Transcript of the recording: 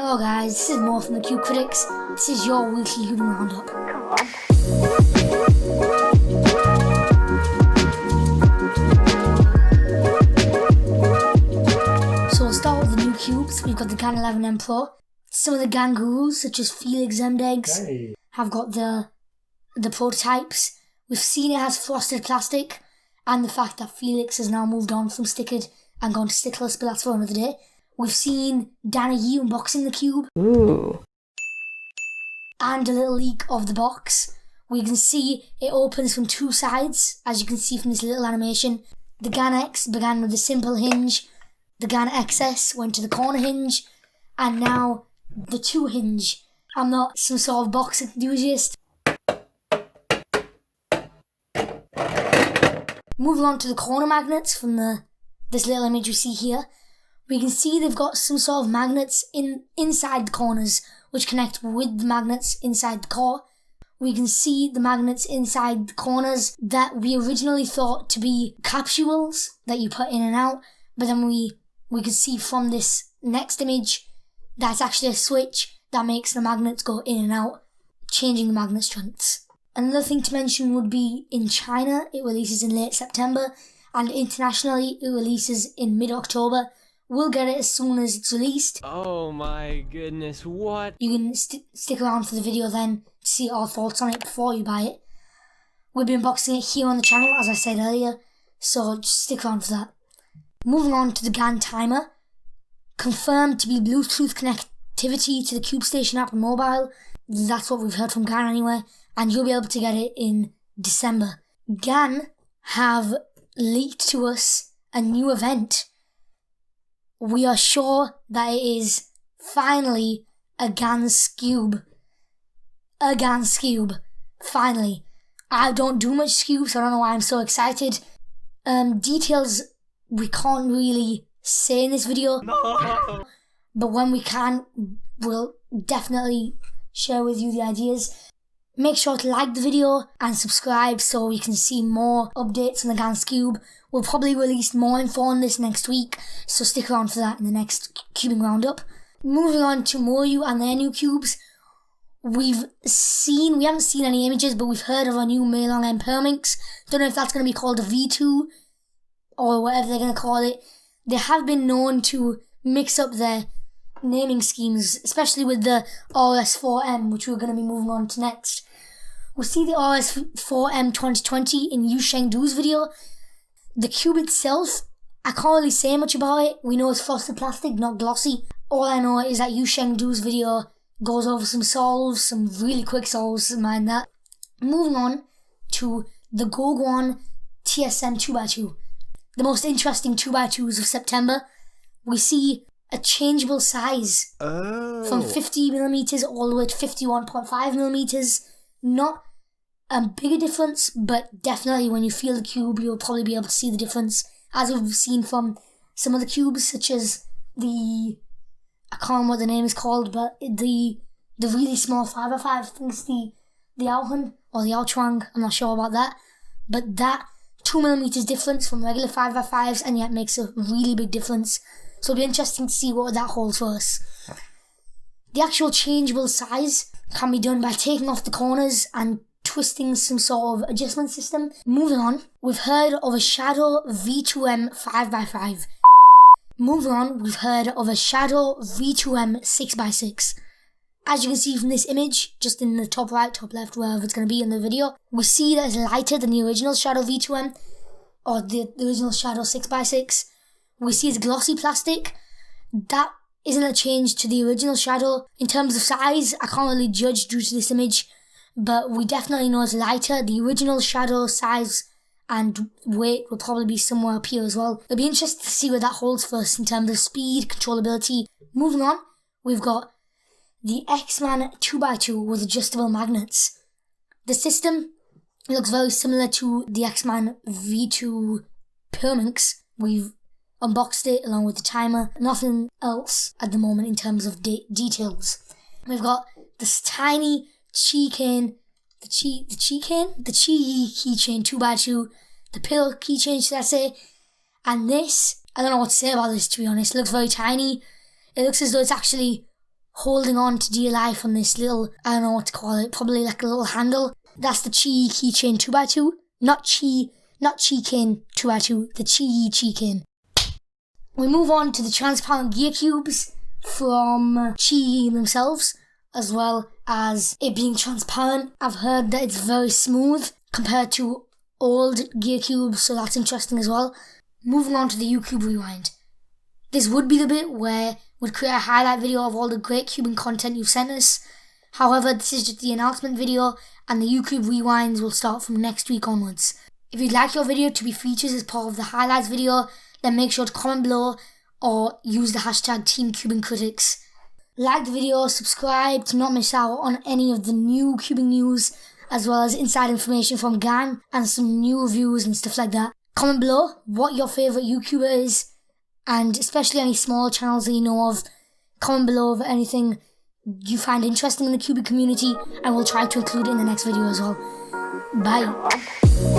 Hello guys, this is Mo from the Cube Critics. This is your weekly Cubing Roundup. Come on. So we'll start with the new cubes. We've got the GAN 11M Pro. Some of the GAN gurus, such as Felix Zemdegs, have got the prototypes. We've seen it has frosted plastic, and the fact that Felix has now moved on from stickered and gone to stickerless, but that's for another day. We've seen Qiyi unboxing the cube. Ooh. And a little leak of the box. We can see it opens from two sides, as you can see from this little animation. The GAN X began with a simple hinge, the GAN XS went to the corner hinge, and now the two hinge. I'm not some sort of box enthusiast. Moving on to the corner magnets from this little image we see here. We can see they've got some sort of magnets inside the corners, which connect with the magnets inside the core. We can see the magnets inside the corners that we originally thought to be capsules that you put in and out, but then we could see from this next image that's actually a switch that makes the magnets go in and out, changing the magnet strengths. Another thing to mention would be in China, it releases in late September, and internationally it releases in mid-October. We'll get it as soon as it's released. Oh my goodness, what? You can stick around for the video then to see our thoughts on it before you buy it. We'll be unboxing it here on the channel, as I said earlier, so just stick around for that. Moving on to the GAN Timer. Confirmed to be Bluetooth connectivity to the Cube Station app on mobile. That's what we've heard from GAN anyway, and you'll be able to get it in December. GAN have leaked to us a new event. We are sure that it is finally a GAN Skewb. A GAN Skewb. Finally. I don't do much Skewb, so I don't know why I'm so excited. Details we can't really say in this video. No. But when we can, we'll definitely share with you the ideas. Make sure to like the video and subscribe so we can see more updates on the GAN Skewb. We'll probably release more info on this next week, so stick around for that in the next Cubing Roundup. Moving on to Moyu and their new cubes. We haven't seen any images, but we've heard of a new Meilong and Pyraminx. Don't know if that's going to be called a V2 or whatever they're going to call it. They have been known to mix up their naming schemes, especially with the RS4M, which we're going to be moving on to next. We'll see the RS4M 2020 in Yu Shengdu's video. The cube itself, I can't really say much about it. We know it's frosted plastic, not glossy. All I know is that Yu Shengdu's video goes over some solves, some really quick solves, mind that. Moving on to the GoGuan TSM 2x2. The most interesting 2x2s of September. We see a changeable size from 50mm all the way to 51.5mm. Not a bigger difference, but definitely when you feel the cube, you'll probably be able to see the difference, as we've seen from some of the cubes, such as I can't remember what the name is called, but the really small 5x5, I think it's the Aohun or the Aochuang, I'm not sure about that, but that 2mm difference from regular 5x5s, and yet makes a really big difference. So it'll be interesting to see what that holds for us. The actual changeable size can be done by taking off the corners and twisting some sort of adjustment system. Moving on, we've heard of a Shadow V2M 5x5. Moving on, we've heard of a Shadow V2M 6x6. As you can see from this image, just in the top right, top left, wherever it's going to be in the video, we see that it's lighter than the original Shadow V2M, or the original Shadow 6x6. We see it's glossy plastic. That isn't a change to the original Shadow. In terms of size, I can't really judge due to this image, but we definitely know it's lighter. The original Shadow size and weight will probably be somewhere up here as well. It'll be interesting to see where that holds for us in terms of speed, controllability. Moving on, we've got the XMan 2x2 with adjustable magnets. The system looks very similar to the XMan V2 Pyraminx. We've unboxed it along with the timer. Nothing else at the moment in terms of details. We've got this tiny Keychain, the Qiyi Keychain 2x2, the pill keychain, should I say, and this, I don't know what to say about this, to be honest. It looks very tiny. It looks as though it's actually holding on to dear life on this little, I don't know what to call it, probably like a little handle. That's the Qiyi keychain 2x2. Not Qiyin 2x2, the Qiyi keychain. We move on to the transparent gear cubes from Qiyi themselves, as well as it being transparent. I've heard that it's very smooth compared to old gear cubes, so that's interesting as well. Moving on to the U-Cube Rewind. This would be the bit where we'd create a highlight video of all the great cubing content you've sent us. However, this is just the announcement video, and the U-Cube Rewinds will start from next week onwards. If you'd like your video to be featured as part of the highlights video, then make sure to comment below or use the hashtag TeamCubingCritics. Like the video, subscribe to not miss out on any of the new cubing news, as well as inside information from GAN and some new reviews and stuff like that. Comment below what your favourite YouTuber is, and especially any small channels that you know of. Comment below of anything you find interesting in the cubing community, and we'll try to include it in the next video as well. Bye.